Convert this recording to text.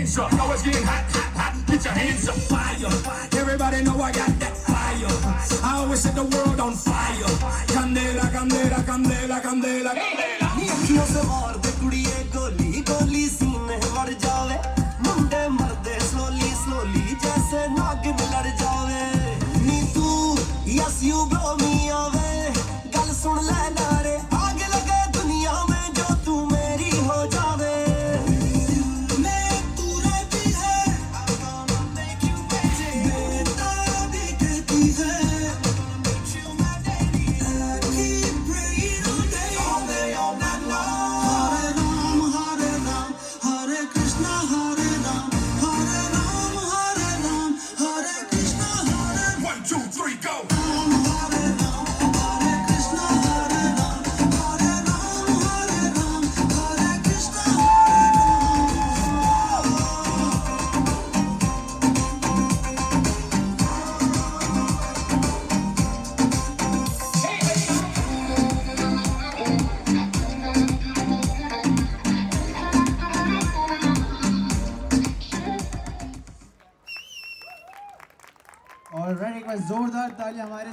hands up. Know it's getting hot, hot, hot. Get your hands up. Fire. Everybody know I got that fire. I always set the world on fire. Candela, candela, candela, candela, candela. अखियों से मार दे कुड़िए गोली गोली सीने मर जावे मुंडे मरदे slowly slowly जैसे नागिन लड़ जावे नी तू यस यू ब्लो मी आवे गल सुन ले नारे आग लगे दुनिया में जो तू मेरी हो जावे मैं तू रहती है बेटा भी कहती है और एक बार जोरदार ताली हमारे